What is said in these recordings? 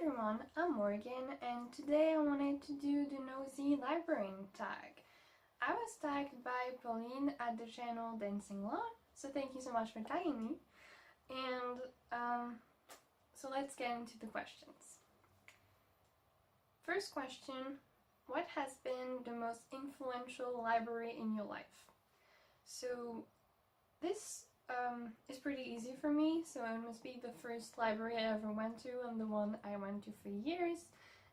everyone, I'm Morgan, and today I wanted to do the Nosey Librarian Tag. I was tagged by Pauline at the channel Dancing Lawn, so thank you so much for tagging me. And so let's get into the questions. First question, what has been the most influential library in your life? So this is pretty easy for me, so it must be the first library I ever went to and the one I went to for years,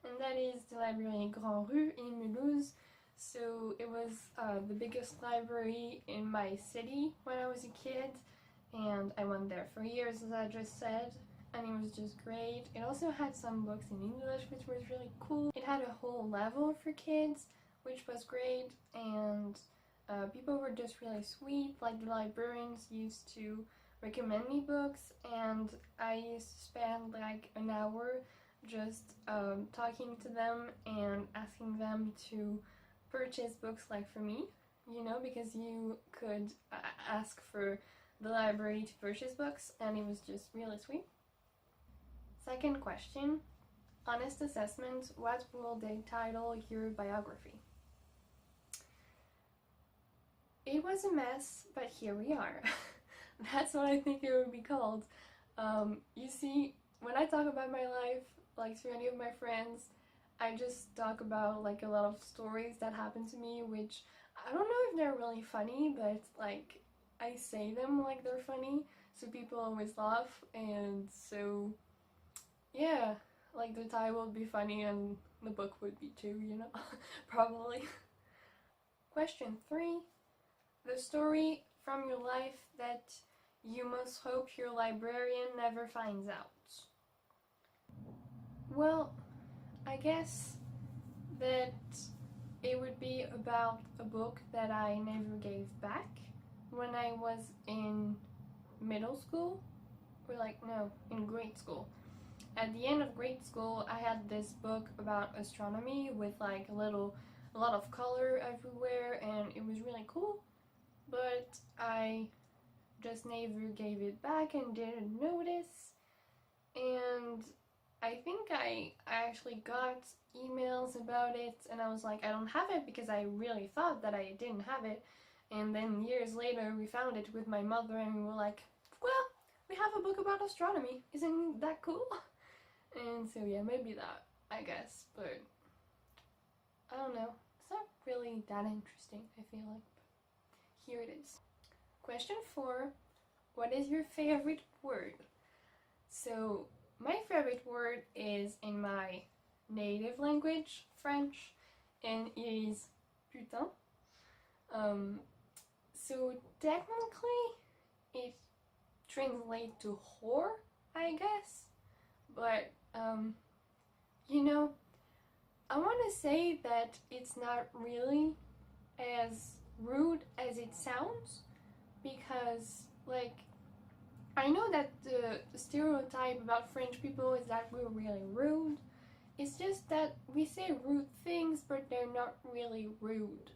and that is the library Grand Rue in Mulhouse. So it was the biggest library in my city when I was a kid, and I went there for years, as I just said, and it was just great. It also had some books in English, which was really cool. It had a whole level for kids, which was great, and people were just really sweet. Like, the librarians used to recommend me books, and I used to spend like an hour just talking to them and asking them to purchase books like for me, you know, because you could ask for the library to purchase books, and it was just really sweet. Second question, honest assessment, what will they title your biography? It was a mess, but here we are. That's what I think it would be called. You see, when I talk about my life, like to any of my friends, I just talk about like a lot of stories that happened to me, which I don't know if they're really funny, but like I say them like they're funny, so people always laugh, and so yeah, like the title would be funny and the book would be too, you know, probably. Question 3. The story from your life that you most hope your librarian never finds out. Well, I guess that it would be about a book that I never gave back when I was in middle school, or like, no, in grade school. At the end of grade school, I had this book about astronomy with like a lot of color everywhere, and it was really cool. But I just never gave it back and didn't notice, and I think I actually got emails about it, and I was like, I don't have it, because I really thought that I didn't have it. And then years later we found it with my mother, and we were like, well, we have a book about astronomy, isn't that cool? And so yeah, maybe that, I guess, but I don't know, it's not really that interesting, I feel like. Here it is. Question 4. What is your favorite word? So, my favorite word is in my native language, French, and it is putain. So technically, it translates to whore, I guess. But, you know, I want to say that it's not really as rude as it sounds, because like I know that the stereotype about French people is that we're really rude. It's just that we say rude things, but they're not really rude.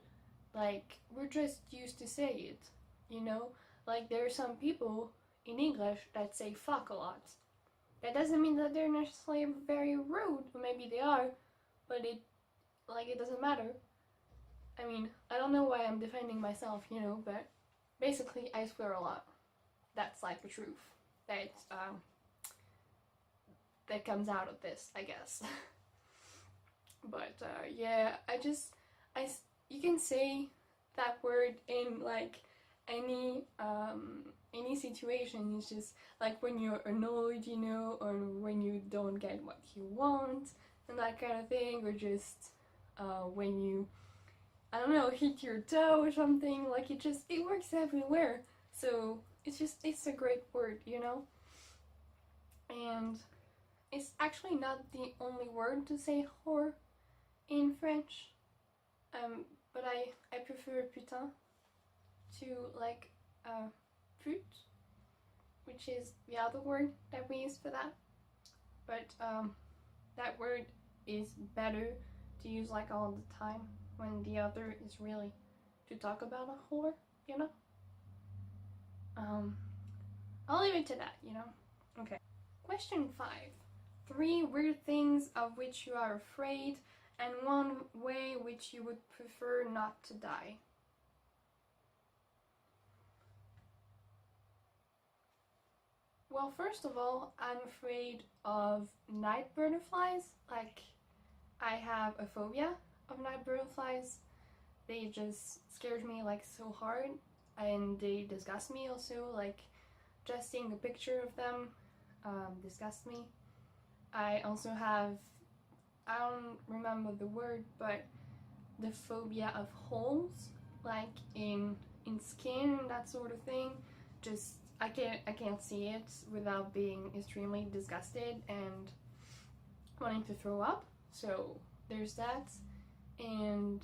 Like, we're just used to say it, you know? Like, there are some people in English that say fuck a lot. That doesn't mean that they're necessarily very rude, or maybe they are, but it doesn't matter. I mean, I don't know why I'm defending myself, you know, but basically I swear a lot. That's like the truth that that comes out of this, I guess. But yeah, you can say that word in like any situation. It's just like when you're annoyed, you know, or when you don't get what you want and that kind of thing, or just when you, I don't know, hit your toe or something. Like, it works everywhere. So it's a great word, you know? And it's actually not the only word to say whore in French. But I prefer putain to like pute, which is the other word that we use for that. But that word is better to use like all the time, when the other is really to talk about a whore, you know? I'll leave it to that, you know? Okay. Question 5. 3 weird things of which you are afraid, and 1 way which you would prefer not to die. Well, first of all, I'm afraid of night butterflies. Like, I have a phobia of night butterflies. They just scared me like so hard, and they disgust me also. Like, just seeing a picture of them disgusts me. I also have, I don't remember the word, but the phobia of holes, like in skin and that sort of thing. Just I can't see it without being extremely disgusted and wanting to throw up. So there's that. And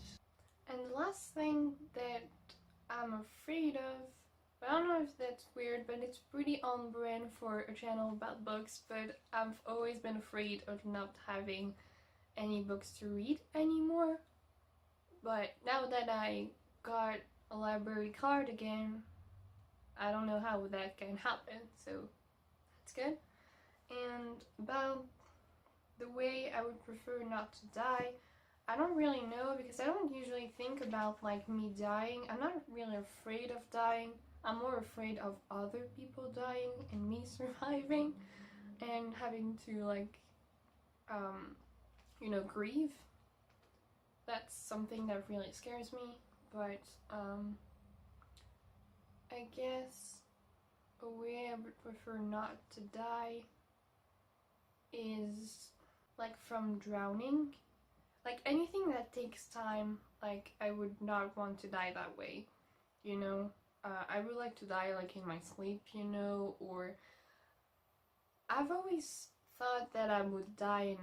the last thing that I'm afraid of, I don't know if that's weird, but it's pretty on brand for a channel about books, but I've always been afraid of not having any books to read anymore. But now that I got a library card again, I don't know how that can happen, so that's good. And about the way I would prefer not to die, I don't really know, because I don't usually think about like me dying. I'm not really afraid of dying. I'm more afraid of other people dying and me surviving and having to like grieve. That's something that really scares me. But I guess a way I would prefer not to die is like from drowning. Like anything that takes time, like I would not want to die that way, you know? I would like to die like in my sleep, you know, or I've always thought that I would die in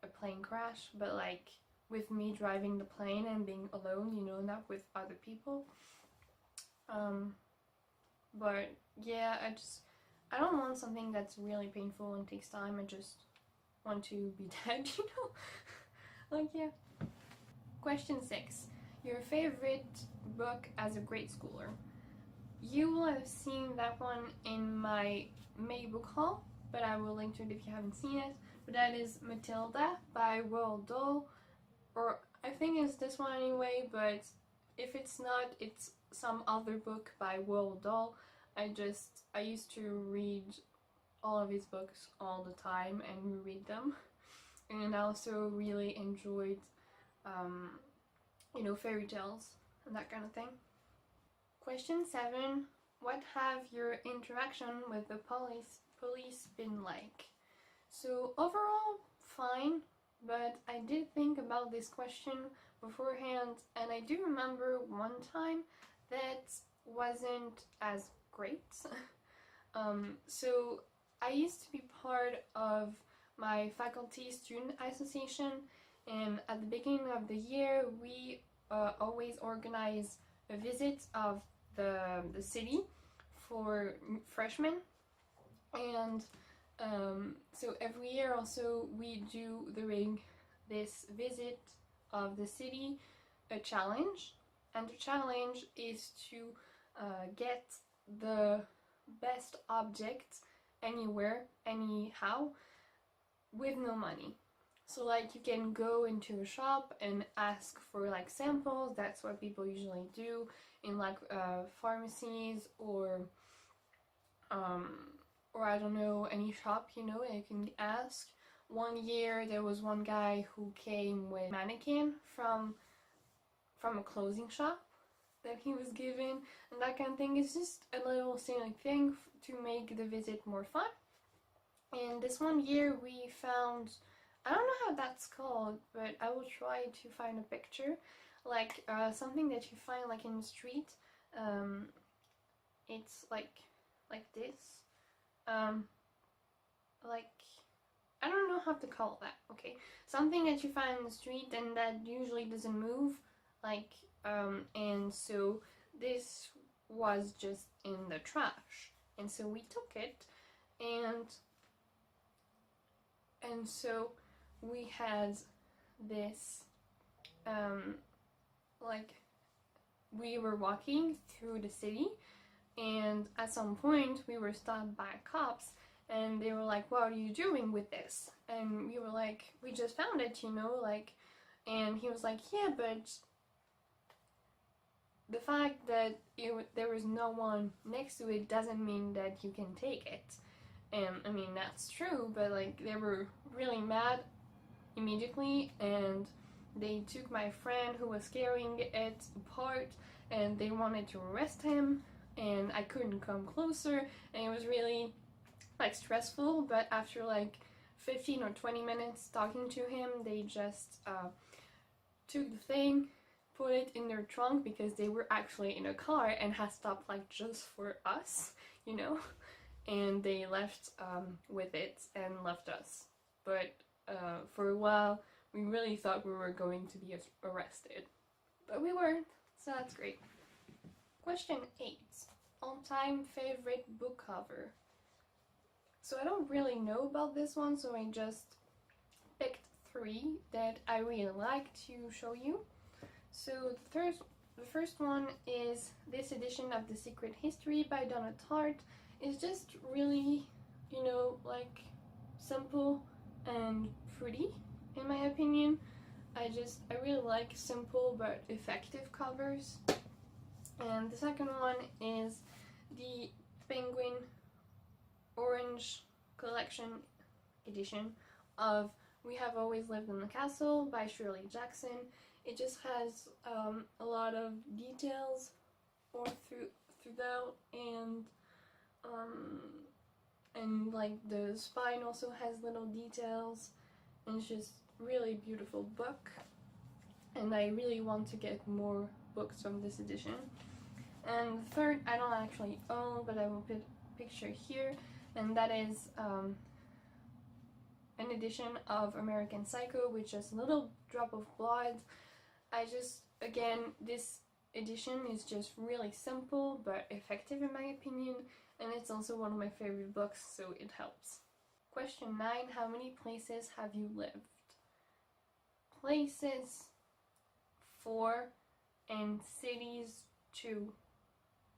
a plane crash, but like with me driving the plane and being alone, you know, not with other people. But yeah, I don't want something that's really painful and takes time. I just want to be dead, you know? Like, yeah. Question 6. Your favorite book as a grade schooler? You will have seen that one in my May book haul, but I will link to it if you haven't seen it. But that is Matilda by Roald Dahl, or I think it's this one anyway, but if it's not, it's some other book by Roald Dahl. I used to read all of his books all the time and reread them, and I also really enjoyed fairy tales and that kind of thing. Question 7. What have your interaction with the police been like? So overall, fine, but I did think about this question beforehand, and I do remember one time that wasn't as great. So I used to be part of my faculty student association, and at the beginning of the year we always organize a visit of the city for freshmen, and so every year also we do during this visit of the city a challenge, and the challenge is to get the best object anywhere, anyhow, with no money. So like you can go into a shop and ask for like samples. That's what people usually do in like pharmacies or I don't know, any shop, you know, and you can ask. One year there was one guy who came with a mannequin from a clothing shop that he was given, and that kind of thing. Is just a little silly thing to make the visit more fun. And this one year we found, I don't know how that's called, but I will try to find a picture, like something that you find like in the street. It's like this, like, I don't know how to call that. Okay, something that you find in the street and that usually doesn't move, like, and so this was just in the trash, and so we took it, and so we had this, like, we were walking through the city, and at some point we were stopped by cops, and they were like, what are you doing with this? And we were like, we just found it, you know, like, and he was like, yeah, but the fact that there was no one next to it doesn't mean that you can take it. And I mean, that's true, but like, they were really mad immediately, and they took my friend who was carrying it apart, and they wanted to arrest him, and I couldn't come closer, and it was really like stressful. But after like 15 or 20 minutes talking to him, they just took the thing, put it in their trunk, because they were actually in a car and had stopped like just for us, you know, and they left with it and left us. But for a while we really thought we were going to be arrested, but we weren't, so that's great. Question 8. All-time favorite book cover. So I don't really know about this one, so I just picked 3 that I really like to show you. So the first one is this edition of The Secret History by Donna Tartt. It's just really, you know, like simple and pretty, in my opinion. I really like simple but effective covers. And the second one is the Penguin Orange Collection edition of We Have Always Lived in the Castle by Shirley Jackson. It just has a lot of details all throughout, and like the spine also has little details, and it's just really beautiful book, and I really want to get more books from this edition. And the third I don't actually own, but I will put a picture here, and that is an edition of American Psycho with just a little drop of blood. Again, this edition is just really simple but effective in my opinion, and it's also one of my favorite books, so it helps. Question 9. How many places have you lived? Places 4 and cities 2.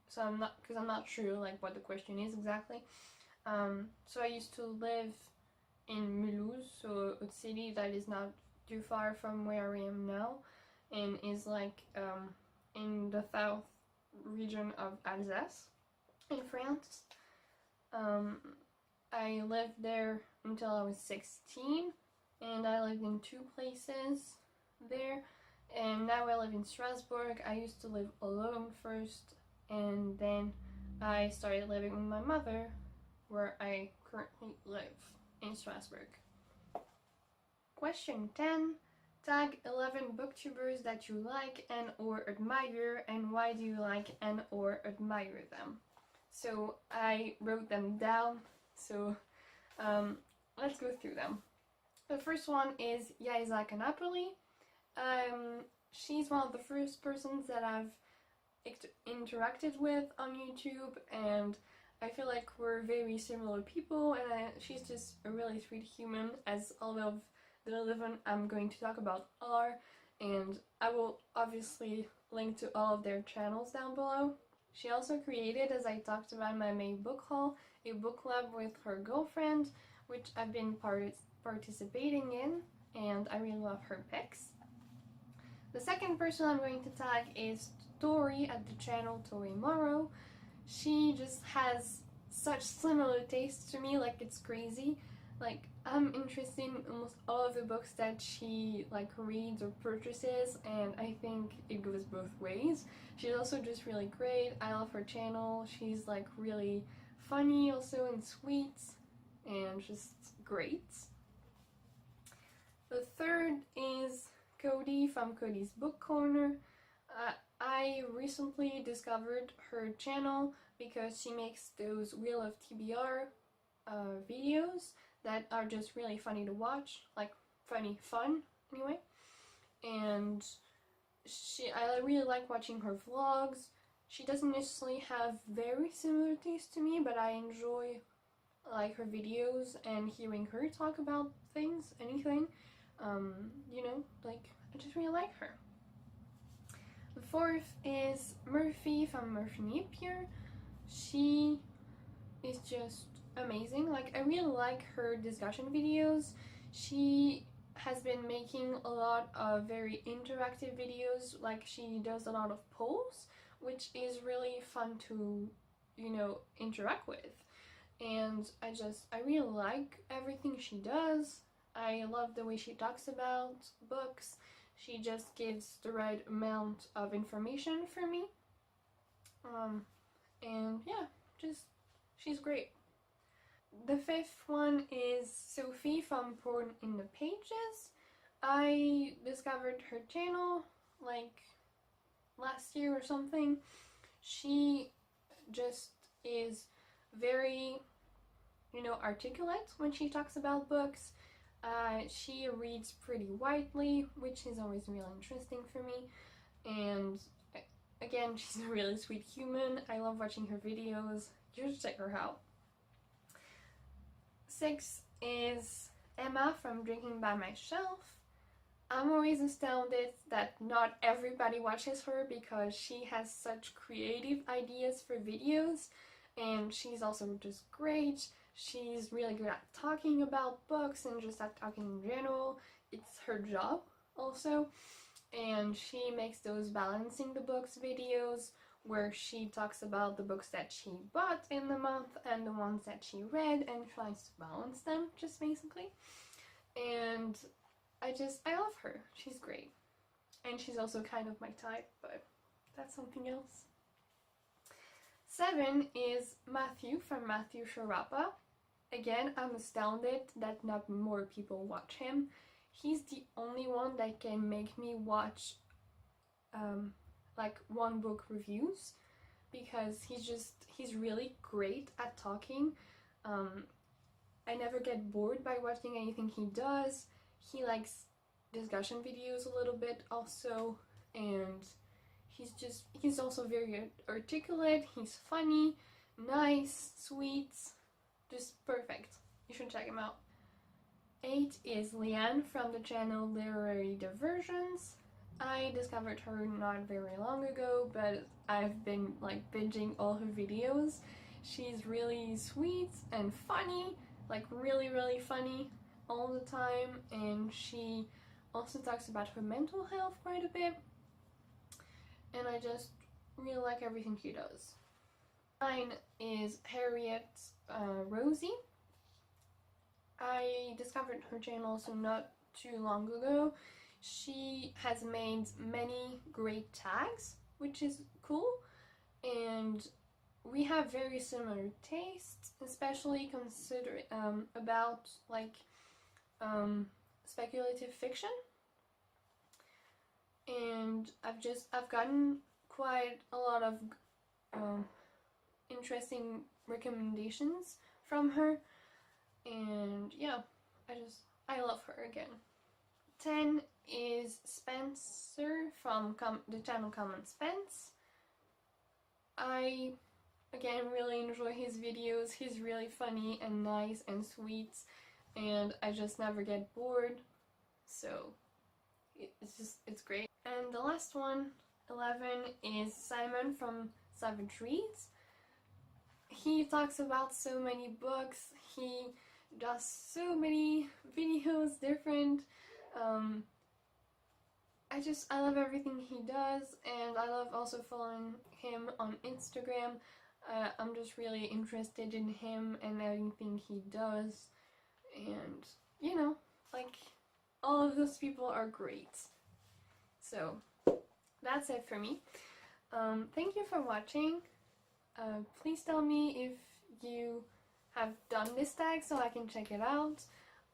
So I'm not sure like what the question is exactly. So I used to live in Mulhouse, so a city that is not too far from where I am now, and is like in the south region of Alsace in France. I lived there until I was 16, and I lived in 2 places there, and now I live in Strasbourg. I used to live alone first, and then I started living with my mother, where I currently live in Strasbourg. Question 10. Tag 11 booktubers that you like and or admire, and why do you like and or admire them? So I wrote them down, so let's go through them. The first one is Yaisa Canapoli. She's one of the first persons that I've interacted with on YouTube, and I feel like we're very similar people, and she's just a really sweet human, as all of the 11 I'm going to talk about are, and I will obviously link to all of their channels down below. She also created, as I talked about in my May book haul, a book club with her girlfriend, which I've been participating in, and I really love her picks. The second person I'm going to tag is Tori at the channel Tori Morrow. She just has such similar tastes to me, like it's crazy. Like, I'm interested in almost all of the books that she like reads or purchases, and I think it goes both ways. She's also just really great. I love her channel. She's like really funny also, and sweet, and just great. The third is Cody from Cody's Book Corner. I recently discovered her channel because she makes those Wheel of TBR videos that are just really funny to watch, like fun anyway. And I really like watching her vlogs. She doesn't necessarily have very similar taste to me, but I enjoy like her videos and hearing her talk about things, anything. You know, like I just really like her. The fourth is Murphy from Murphy Napier. She is just amazing. Like, I really like her discussion videos. She has been making a lot of very interactive videos. Like, she does a lot of polls, which is really fun to, you know, interact with. And I really like everything she does. I love the way she talks about books. She just gives the right amount of information for me. And yeah, she's great. The fifth one is Sophie from Porn in the Pages. I discovered her channel like last year or something. She just is very, you know, articulate when she talks about books. She reads pretty widely, which is always really interesting for me. And again, she's a really sweet human. I love watching her videos. You should check her out. 6 is Emma from Drinking by Myself. I'm always astounded that not everybody watches her because she has such creative ideas for videos, and she's also just great. She's really good at talking about books and just at talking in general. It's her job also, and she makes those balancing the books videos where she talks about the books that she bought in the month and the ones that she read and tries to balance them, just basically. And I love her. She's great. And she's also kind of my type, but that's something else. 7 is Matthew from Matthew Sharapa. Again, I'm astounded that not more people watch him. He's the only one that can make me watch like one book reviews, because he's really great at talking. I never get bored by watching anything he does. He likes discussion videos a little bit also, and he's also very articulate. He's funny, nice, sweet, just perfect. You should check him out. 8 is Leanne from the channel Literary Diversions. I discovered her not very long ago, but I've been like binging all her videos. She's really sweet and funny, like really funny all the time, and she also talks about her mental health quite a bit, and I just really like everything she does. 9 is Harriet Rosie. I discovered her channel also not too long ago. She has made many great tags, which is cool, and we have very similar tastes, especially considering about like speculative fiction. And I've gotten quite a lot of interesting recommendations from her, and yeah, I love her again. 10 is Spencer from the channel Common Spence. I again really enjoy his videos. He's really funny and nice and sweet, and I just never get bored, so it's great. And the last one, 11, is Simon from Savage Reads. He talks about so many books. He does so many videos, different. I love everything he does, and I love also following him on Instagram. I'm just really interested in him and everything he does, and you know, like, all of those people are great. So that's it for me. Thank you for watching. Please tell me if you have done this tag so I can check it out,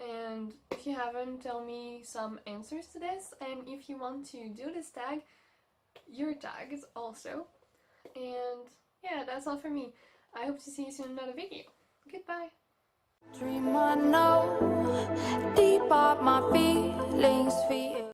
and if you haven't, tell me some answers to this, and if you want to do this tag, your tags also. And yeah, that's all for me. I hope to see you soon in another video. Goodbye. Dream I know, deep up my feelings feel